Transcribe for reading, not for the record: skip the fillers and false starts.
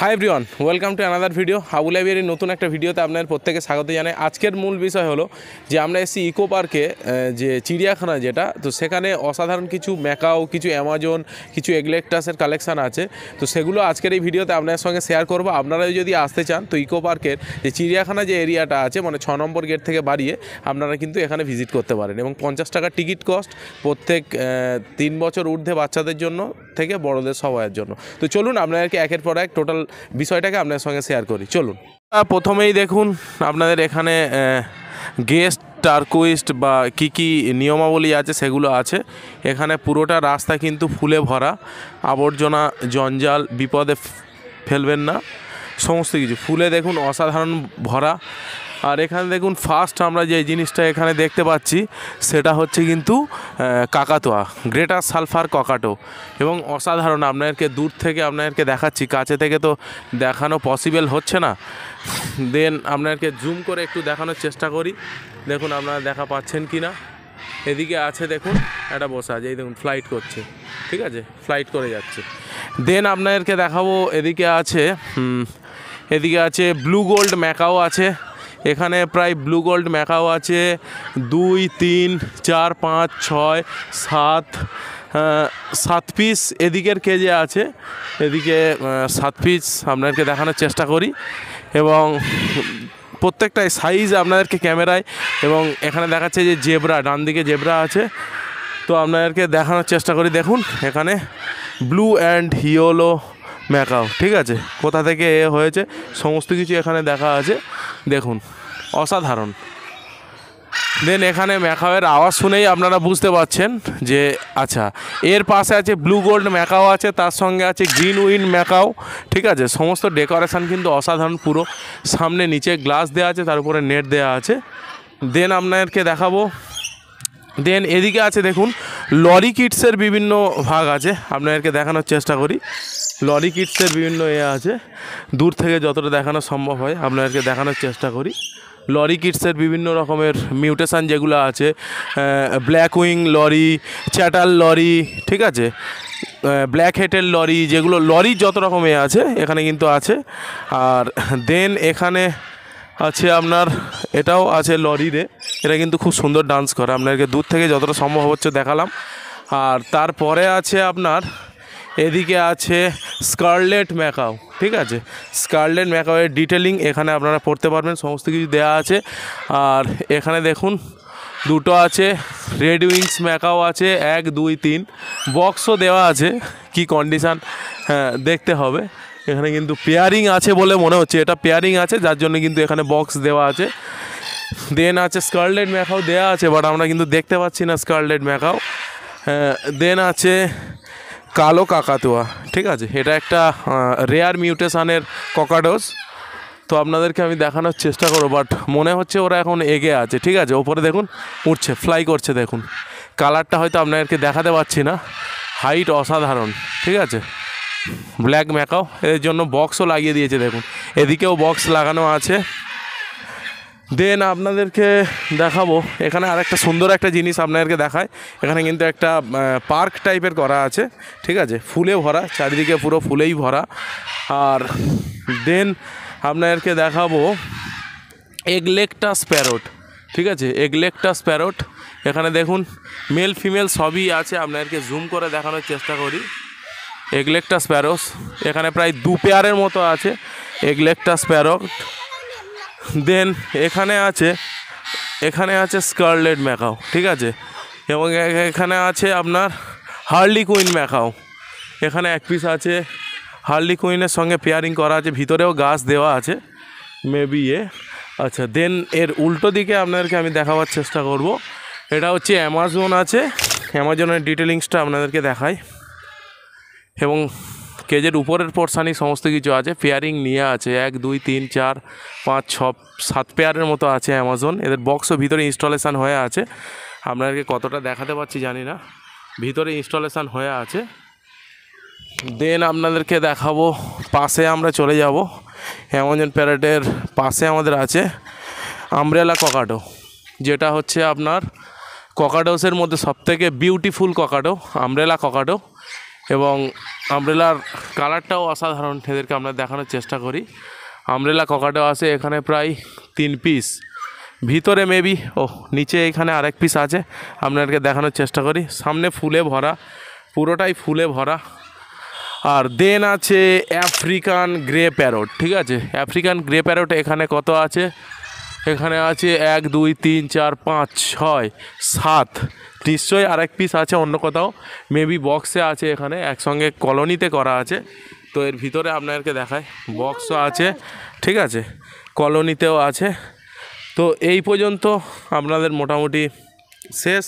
Hi everyone, welcome to another video. Habu লাইব্রেরির নতুন একটা ভিডিওতে আপনাদের প্রত্যেকে স্বাগত জানাই। আজকের মূল বিষয় হলো যে আমরা এসেছি ইকো পার্কে, যে চিড়িয়াখানা যেটা, তো সেখানে অসাধারণ কিছু ম্যাকাও, কিছু অ্যামাজন, কিছু এগলেকটাসের কালেকশান আছে। তো সেগুলো আজকের এই ভিডিওতে আপনাদের সঙ্গে শেয়ার করবো। আপনারা যদি আসতে চান তো ইকো পার্কের যে চিড়িয়াখানা যে এরিয়াটা আছে, মানে 6 নম্বর গেট থেকে বাড়িয়ে আপনারা কিন্তু এখানে ভিজিট করতে পারেন। এবং 50 টাকা টিকিট কস্ট প্রত্যেক 3 বছর ঊর্ধ্বে বাচ্চাদের জন্য থেকে বড়দের সবাইয়ের জন্য। তো চলুন আপনাদেরকে একের পর এক টোটাল বিষয়টাকে আপনাদের সঙ্গে শেয়ার করি। চলুন, প্রথমেই দেখুন আপনাদের এখানে গেস্ট টার্কুইস্ট বা কী নিয়মাবলী আছে সেগুলো আছে। এখানে পুরোটা রাস্তা কিন্তু ফুলে ভরা, আবর্জনা জঞ্জাল বিপদে ফেলবেন না, সমস্ত কিছু ফুলে দেখুন অসাধারণ ভরা। আর এখানে দেখুন ফার্স্ট আমরা যে জিনিসটা এখানে দেখতে পাচ্ছি সেটা হচ্ছে কিন্তু কাকাতুয়া, গ্রেটার সালফার ককাটো, এবং অসাধারণ। আপনাদেরকে দূর থেকে আপনাদেরকে দেখাচ্ছি, কাছে থেকে তো দেখানো পসিবল হচ্ছে না। দেন আপনাদেরকে জুম করে একটু দেখানোর চেষ্টা করি, দেখুন আপনারা দেখা পাচ্ছেন কি না। এদিকে আছে দেখুন একটা বসা আছে, এই দেখুন ফ্লাইট করছে, ঠিক আছে, ফ্লাইট করে যাচ্ছে। দেন আপনাদেরকে দেখাবো এদিকে আছে ব্লু গোল্ড ম্যাকাও আছে। এখানে প্রায় ব্লু গোল্ড ম্যাকাও আছে 2, 3, 4, 5, 6, 7 পিস এদিকের কেজে আছে। এদিকে 7 পিস আপনাদেরকে দেখানোর চেষ্টা করি, এবং প্রত্যেকটাই সাইজ আপনাদেরকে ক্যামেরায়, এবং এখানে দেখাচ্ছে যে জেব্রা, ডান দিকে জেব্রা আছে। তো আপনাদেরকে দেখানোর চেষ্টা করি, দেখুন এখানে ব্লু অ্যান্ড ইয়েলো ম্যাকাও, ঠিক আছে, কোথা থেকে হয়েছে সমস্ত কিছু এখানে দেখা আছে, দেখুন অসাধারণ। দেন এখানে ম্যাকাওয়ের আওয়াজ শুনেই আপনারা বুঝতে পারছেন যে আচ্ছা, এর পাশে আছে ব্লু গোল্ড ম্যাকাও আছে, তার সঙ্গে আছে গ্রিন উইন্ড ম্যাকাও, ঠিক আছে। সমস্ত ডেকোরেশান কিন্তু অসাধারণ, পুরো সামনে নিচে গ্লাস দেওয়া আছে, তার উপরে নেট দেওয়া আছে। দেন আপনাদেরকে দেখাবো, দেন এদিকে আছে দেখুন লরি কিডসের বিভিন্ন ভাগ আছে, আপনাদেরকে দেখানোর চেষ্টা করি। লরি কিডসের বিভিন্ন আছে, দূর থেকে যতটা দেখানো সম্ভব হয় আপনাদেরকে দেখানোর চেষ্টা করি। লরি কিডসের বিভিন্ন রকমের মিউটেশান যেগুলো আছে, ব্ল্যাক উইং লরি, চ্যাটাল লরি, ঠিক আছে, ব্ল্যাক হেডের লরি, যেগুলো লরি যত রকমের আছে এখানে কিন্তু আছে। আর দেন এখানে আছে আপনার, এটাও আছে লরিরে, এটা কিন্তু খুব সুন্দর ডান্স করে, আপনাদেরকে দূর থেকে যতটা সম্ভব হচ্ছে দেখালাম। আর তারপরে আছে আপনার এদিকে আছে স্কারলেট ম্যাকাও, ঠিক আছে, স্কারলেট ম্যাকাওয়ের ডিটেলিং এখানে আপনারা পড়তে পারবেন, সমস্ত কিছু দেওয়া আছে। আর এখানে দেখুন দুটো আছে রেড উইংস ম্যাকাও আছে, 1, 2, 3 বক্সও দেওয়া আছে, কি কন্ডিশান হ্যাঁ দেখতে হবে। এখানে কিন্তু পেয়ারিং আছে বলে মনে হচ্ছে, এটা পেয়ারিং আছে যার জন্য কিন্তু এখানে বক্স দেওয়া আছে। দেন আছে স্কারলেট ম্যাকাও দেওয়া আছে, বাট আমরা কিন্তু দেখতে পাচ্ছি না স্কারলেট ম্যাকাও। দেন আছে কালো কাকাতুয়া, ঠিক আছে, এটা একটা রেয়ার মিউটেশানের ককাডোস। তো আপনাদেরকে আমি দেখানোর চেষ্টা করবো, বাট মনে হচ্ছে ওরা এখন এগে আছে, ঠিক আছে। ওপরে দেখুন উঠছে, ফ্লাই করছে, দেখুন কালারটা হয়তো আপনাদেরকে দেখাতে পারছি না, হাইট অসাধারণ, ঠিক আছে। ব্ল্যাক ম্যাকাও, এর জন্য বক্সও লাগিয়ে দিয়েছে, দেখুন এদিকেও বক্স লাগানো আছে। দেন আপনাদেরকে দেখাবো এখানে আরেকটা সুন্দর একটা জিনিস আপনাদেরকে দেখায়। এখানে কিন্তু একটা পার্ক টাইপের করা আছে, ঠিক আছে, ফুলে ভরা, চারিদিকে পুরো ফুলেই ভরা। আর দেন আপনাদেরকে দেখাবো এগলেকটাস প্যারট, ঠিক আছে, এগলেকটাস প্যারট। এখানে দেখুন মেল ফিমেল সবই আছে, আপনাদেরকে জুম করে দেখানোর চেষ্টা করি। এগলেকটাস প্যারট এখানে প্রায় 2 পেয়ারের মতো আছে এগলেকটাস প্যারট। দেন এখানে আছে স্কারলেট ম্যাকাও, ঠিক আছে, এবং এখানে আছে আপনার হার্লি কুইন ম্যাকাও। এখানে 1 পিস আছে, হার্লি কুইনের সঙ্গে পেয়ারিং করা আছে, ভিতরেও গাছ দেওয়া আছে মেবি আচ্ছা। দেন এর উল্টো দিকে আপনাদেরকে আমি দেখাবার চেষ্টা করব, এটা হচ্ছে অ্যামাজন আছে, অ্যামাজনের ডিটেলিংসটা আপনাদেরকে দেখাই। এবং কেজের উপরের পোর্শানই সমস্ত কিছু আছে, পেয়ারিং নিয়ে আছে 1, 2, 3, 4, 5, 6, 7 পেয়ারের মতো আছে অ্যামাজন। এদের বক্সও ভিতরে ইনস্টলেশান হয়ে আছে, আপনাদেরকে কতটা দেখাতে পারছি জানি না, ভিতরে ইনস্টলেশান হয়ে আছে। দেন আপনাদেরকে দেখাবো, পাশে আমরা চলে যাব, অ্যামাজন প্যারটের পাশে আমাদের আছে আমব্রেলা ককাডো, যেটা হচ্ছে আপনার ককাডোসের মধ্যে সবথেকে বিউটিফুল ককাডো, আমব্রেলা ককাডো। এবং আমব্রেলার কালারটাও অসাধারণ, এদেরকে আমরা দেখানোর চেষ্টা করি। আমব্রেলা ককাটেও আছে এখানে প্রায় 3 পিস, ভিতরে মেবি নিচে এখানে আরেক পিস আছে, আপনাদেরকে দেখানোর চেষ্টা করি। সামনে ফুলে ভরা, পুরোটাই ফুলে ভরা। আর দেন আছে আফ্রিকান গ্রে প্যারট, ঠিক আছে। আফ্রিকান গ্রে প্যারট এখানে কত আছে, এখানে আছে 1 2 3 4 5 6 7, নিশ্চয়ই আরেক পিস আছে অন্য কোথাও, মেবি বক্সে আছে, এখানে একসঙ্গে কলোনিতে করা আছে। তো এর ভিতরে আপনাদেরকে দেখায়, বক্সও আছে, ঠিক আছে, কলোনিতেও আছে। তো এই পর্যন্ত আপনাদের মোটামুটি শেষ।